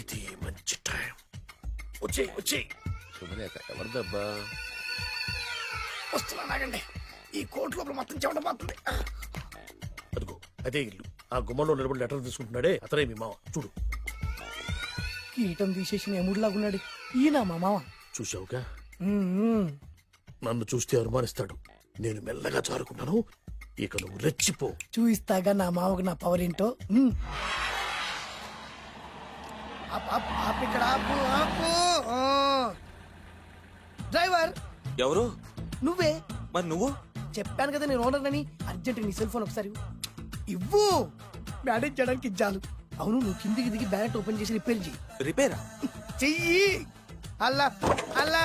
ఇది మంచి టైం. వచ్చే శుభలేఖ ఎవరిదబ్బా? వస్తున్నాగండి. ఈ కోర్టు లోపల మొత్తం చెమట పోతుంది. అదిగో అదే ఇల్లు. ఆ గుమ్మంలో నిలబడి లెటర్ తీసుకుంటున్నాడే అతనే మీ మామ. చూడు. కీటం తీసేసిన ఎముడిలాగున్నాడు. ఈయన మా మామ. చూసావుగా, నన్ను చూస్తే అనుమానిస్తాడు. నేను మెల్లగా జారుకున్నాను. ఇక నువ్వు రెచ్చిపో. చూయిస్తాగా నా మామకు నా పవర్ ఏంటో. ఇక్కడ ఆపు, ఆపు. డ్రైవర్ ఎవరు? నువ్వే. మరి నువ్వు? చెప్పాను కదా నేను ఓనర్ అని. అర్జెంట్ నీ సెల్ ఫోన్ ఒకసారి ఇవ్వు. మేనేజ్ చేయడానికి ఇచ్చాను. అవును, నువ్వు కిందికి దిగి బ్యాలెట్ ఓపెన్ చేసి రిపేర్ చెయ్యి. రిపేరా? చెయ్యి. అల్లా అల్లా.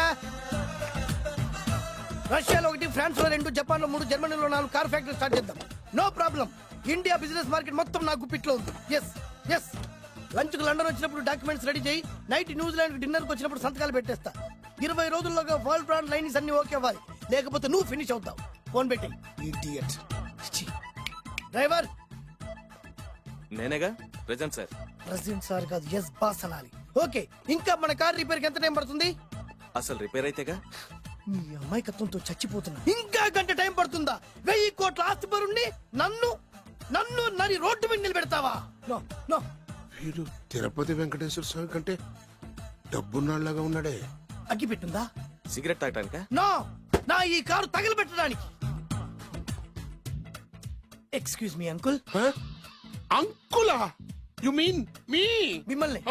రష్యాలో 1, ఫ్రాన్స్ లో 2, జపాన్ లో 3, జర్మనీలో 4 కార్ ఫ్యాక్టరీ స్టార్ట్ చేద్దాం. No problem. India business market మొత్తం నా గుప్పిట్లో ఉంది. Yes yes. లంచ్ కు లండన్ వచ్చినప్పుడు డాక్యుమెంట్స్ రెడీ చేయి. నైట్ న్యూజిలాండ్ డిన్నర్ కు వచ్చినప్పుడు సంతకాలు పెట్టేస్తా. 20 రోజుల్లోగా వరల్డ్ బ్రాండ్ లైన్స్ అన్ని ఓకే అవ్వాలి. లేకపోతే నువ్వు ఫినిష్ అవుతావు. ఫోన్ పెట్టి. ఇడియట్. డ్రైవర్. నేనేగా ప్రెజెంట్ సార్. ప్రెసిడెంట్ సార్ కాదు, ఎస్ బాస్ అనాలి. ఓకే, ఇంకా మన కార్ రిపేర్ కి ఎంత టైం పడుతుంది? అసలు రిపేర్ అయితేగా. మీ అమాయకత్వంతో చచ్చిపోతున్నా. ఇంకా గంట టైం పడుతుందా? 1000 కోట్ల ఆస్తి పరుణ్ణి నన్ను నన్ను నరి రోడ్డు మీద నిలబెడతావా? No no. వీడు తిరుపతి వెంకటేశ్వర స్వామి కంటే డబ్బున్నాళ్లాగా ఉన్నాడే. అగ్గి పెట్టుందా? సిగరెట్ తాగటానికా? నో, నా ఈ కారు తగలబెట్టడానికి. Excuse me uncle. అంకులా? You mean me? మిమ్మల్ని.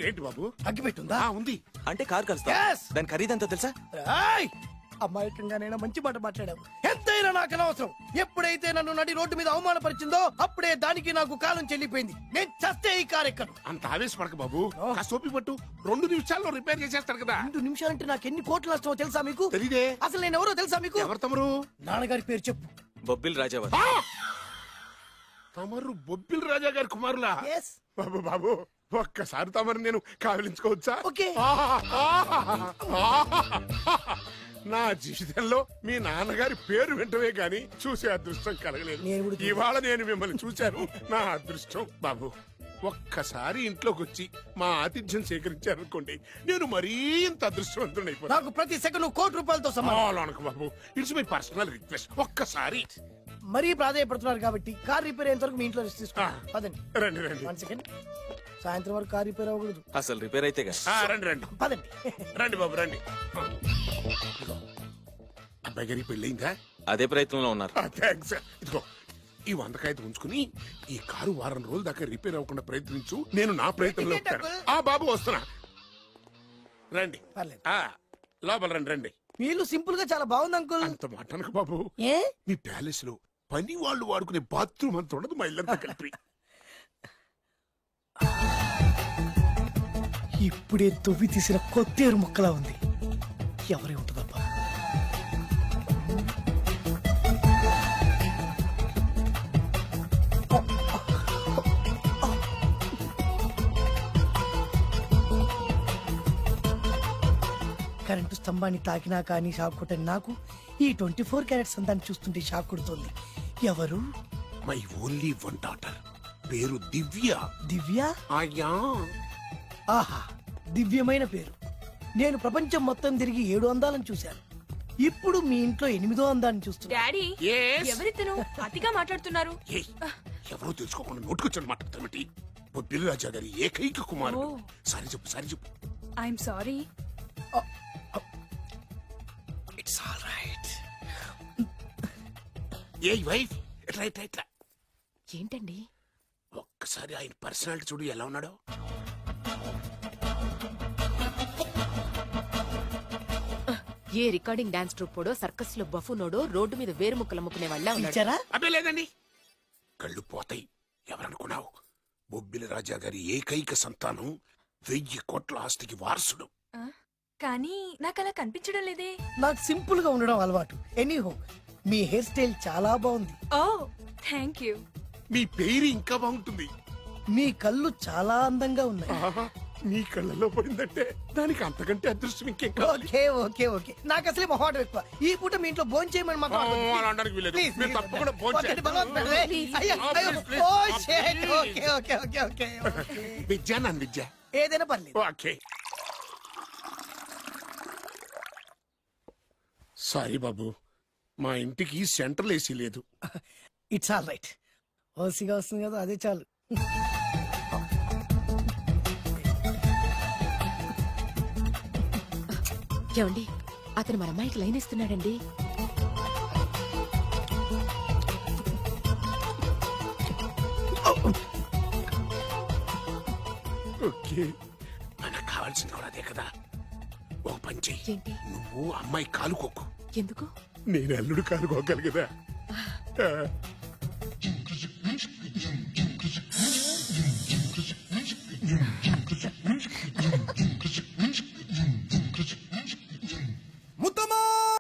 ఏంటి బాబు? అగ్గి పెట్టుందా? ఉంది. అంటే కార్ కలుస్తా. Yes. దాని ఖరీదంతా తెలుసా? ఏయ్! అమాయకంగానైనా మంచి మాట మాట్లాడావు. ఎంతైనా నాకు అనవసరం. ఎప్పుడైతే నన్ను నడి రోడ్డు మీద అవమానపరిచిందో అప్పుడే దానికి నాకు కాలం చెల్లిపోయింది. నేను చస్తే ఈ కారు ఎక్కను. అంత ఆవేశపడక బాబు. సోపి పట్టు. 2 నిమిషాల్లో రిపేర్ చేసేస్తాడు కదా. 2 నిమిషాలంటే నాకు ఎన్ని కోట్లు నష్టమో తెలుసా మీకు? తెలీదే. అసలు నేను ఎవరో తెలుసా మీకు? ఎవరు తమరు? నాన్నగారి పేరు చెప్పు. బొబ్బిల్ రాజావారు. తమరు బొబ్బిల్ రాజా గారి కుమారులా? Yes. బాబు బాబు, ఒక్కసారి తమరు నేను కావలించుకోవచ్చా? ఓకే. నా జీవితంలో మీ నాన్నగారి పేరు వింటమే గాని చూసే అదృష్టం కలగలేదు. ఇవాళ నేను మిమ్మల్ని చూశాను. నా అదృష్టం. బాబు, ఒక్కసారి ఇంట్లోకి వచ్చి మా ఆతిథ్యం సేకరించారనుకోండి, నేను మరీ ఇంత అదృష్టవంతుడైపోతాను. నాకు ప్రతి సెకండ్ కోటి సమానం. బాబు, ఇట్స్ మై పర్సనల్ రిక్వెస్ట్. ఒక్కసారి. మరీ ప్రాధాయపడుతున్నారు కాబట్టి కార్ రిపేర్ అయ్యేంత వరకు మీ ఇంట్లో రెస్ట్ తీసుకోండి. పదండి. రండి రండి. 1 సెకండ్. సాయంత్రం వరకు కార్ రిపేర్ అవ్వకూడదు. అసలు రిపేర్ అయితేగా. రండి రండి. పదండి. రండి బాబు రండి. అబ్బాయి గారికి పెళ్ళయిందా? అదే ప్రయత్నంలో ఉన్నారు. థ్యాంక్స్. ఇదిగో ఈ 100 కాగితం ఉంచుకుని ఈ కారు వారం రోజుల దాకా రిపేర్ అవ్వకుండా ప్రయత్నించు. నేను నా ప్రయత్నంలో ఉంటాను. బాబు వస్తున్నా. రండి. లోపల రండి రండి. వీళ్ళు సింపుల్ గా చాలా బాగుంది అంకుల్. అంత మాట అనకు బాబు. ఏ? మీ ప్యాలెస్ లో పని వాళ్ళు వాడుకునే బాత్రూమ్ అంత ఉండదు. మా ఇల్లంతా కలిపి. ఇప్పుడే తొవ్వి తీసిన కొత్తేరు ముక్కలా ఉంది. ఎవరే ఉంటుందబ్బా? కరెంటు స్తంభాన్ని తాకినా కానీ షాక్ కొట్టని నాకు ఈ 24 క్యారెట్స్ అందాన్ని చూస్తుంటే షాక్ కొడుతుంది. ఎవరు? My only 1 daughter. పేరు దివ్య. దివ్య? అయ్యా. ఆహా, దివ్యమైన పేరు. నేను ప్రపంచం మొత్తం తిరిగి 7 అందాలను చూశాను. ఇప్పుడు మీ ఇంట్లో 8వ అందాన్ని చూస్తున్నా. డాడీ, ఎవరితను అతిగా మాట్లాడుతున్నారు? ఎవరో తెలుసుకోకుండా నోటుకొచ్చాను మాట్లాడతామటి. బొబ్బిల్ రాజా గారి ఏకైక కుమారుడు. సారీ చెప్పు, సారీ చెప్పు. I'm sorry. It's all right. A wife, ఇట్లా ఇట్లా ఇట్లా. ఏంటండి? ఒక్కసారి ఆయన పర్సనాలిటీ చూడు ఎలా ఉన్నాడో. ఏ రికార్డింగ్ డాన్స్ ట్రూపోడో, సర్కస్ లో బఫునోడో రోడ్డు మీద వేరు ముక్కలు అమ్ముకునే వాళ్ళ అబ్బే లేదండి. కళ్ళు పోతాయి. ఎవరనుకున్నావు? బొబ్బిలి రాజా గారి ఏకైక సంతానం 1000 కోట్ల ఆస్తికి వారసుడు. కానీ నాకు అలా కనిపించడం లేదే. నాకు సింపుల్ గా ఉండడం అలవాటు. ఎనీహో, మీ హెయిర్ స్టైల్ చాలా బాగుంది. ఓ థ్యాంక్ యూ. మీ పేరు ఇంకా బాగుంటుంది. మీ కళ్ళు చాలా అందంగా ఉన్నాయి. నీ కళ్ళల్లో పడిందంటే దానికి అంతకంటే అదృష్టం ఇంకేం కావాలి? ఓకే ఓకే ఓకే నాకు అసలే మొహాటం ఎక్కువ ఈ పూట మీ ఇంట్లో భోజనం చేయమని మాత్రం అనొద్దు. అలా అనడానికి వీల్లేదు. Please, మీరు please. తప్పకుండా భోజనం వద్దండి, చేయండి. భగవంతుడు పెడలే. అయ్యో, అయ్యో. Please, please. Oh, shit. Please. Okay okay okay okay okay. Vidya నన్ను విద్య. ఏదైనా పర్లేదు. ఓకే. సారీ బాబు, మా ఇంటికి సెంట్రల్ ఏసీ లేదు. It's all right. ఓసిగా వస్తుంది కదా అదే చాలు. ఏమండి అతను మన అమ్మాయికి లైన్ ఇస్తున్నాడండి. ఓకే, మనకు కావాల్సింది కూడా అదే కదా. ఓ పని చెయ్యి, ఏంటి? నువ్వు అమ్మాయి కాలుకోకు, ఎందుకు? నేను అల్లుడు కాలుకోగలి కదా.